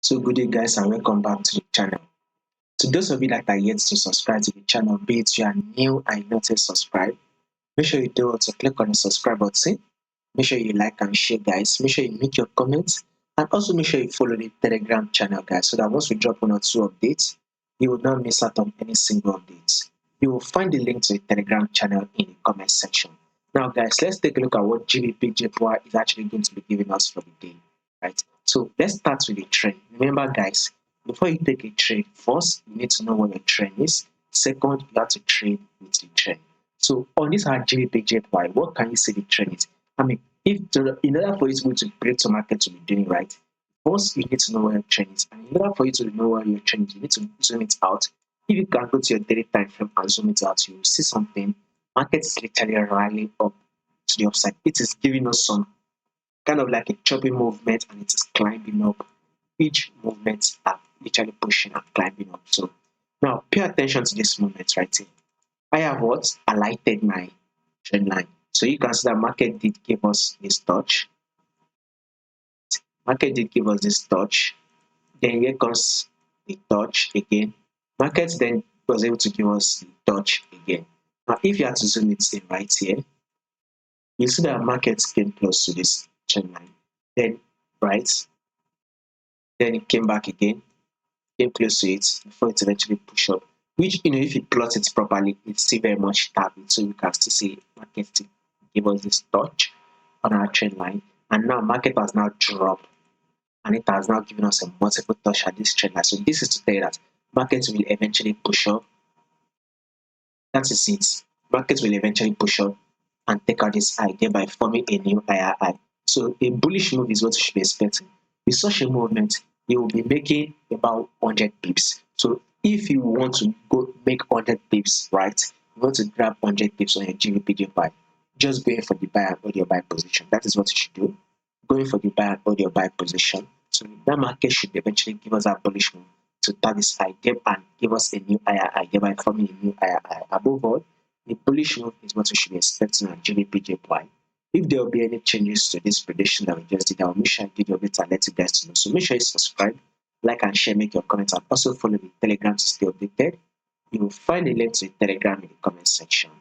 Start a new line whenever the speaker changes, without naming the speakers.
So good day guys and welcome back to the channel. To those of you that are yet to subscribe to the channel, be it you are new and not yet subscribed, make sure you do also click on the subscribe button. Make sure you like and share guys. Make sure you make your comments and also make sure you follow the Telegram channel guys so that once we drop 1 or 2 updates, you will not miss out on any single updates. You will find the link to the Telegram channel in the comment section. Now guys, let's take a look at what GBPJPY is actually going to be giving us for the day. Right, so let's start with the trend. Remember guys, before you take a trade, first you need to know what your trend is. Second, you have to trade with the trend. So on this hard GBPJPY, what can you say the trend is? I mean, in order for you to be able to predict the market to be doing right, first you need to know what your trend is, and in order for you to know what your trend is, you need to zoom it out. If you can go to your daily time frame and zoom it out, you will see something. Market is literally rallying up to the upside. It is giving us some kind of like a choppy movement, and it is climbing up. Each movement are literally pushing and climbing up. So now pay attention to this movement right here. I have what? Alighted my trend line. So you can see that market did give us this touch. Market did give us this touch. Then here comes the touch again. Market then was able to give us the touch again. Now if you have to zoom it in right here, you see that market came close to this trend line. Then right, then it came back again, came close to it before it eventually pushed up. Which, if you plot it properly, it's still very much tapping. So you can still see market to give us this touch on our trend line. And now market has now dropped, and it has now given us a multiple touch at this trend line. So this is to tell you that market will eventually push up. That is it. Market will eventually push up and take out this high, thereby forming a new higher high. So a bullish move is what you should be expecting. With such a movement, you will be making about 100 pips. So if you want to go make 100 pips, right, you want to grab 100 pips on your GBPJPY, just going for the buy and hold your buy position. That is what you should do. Going for the buy and hold your buy position. So that market should eventually give us that bullish move to tap this high and give us a new higher high, thereby forming a new higher high. Above all, the bullish move is what we should be expecting at GBPJPY. If there will be any changes to this prediction that we just did, I will make sure I give you a bit and let you guys know. So make sure you subscribe, like and share, make your comments, and also follow the Telegram to stay updated. You will find the link to the Telegram in the comment section.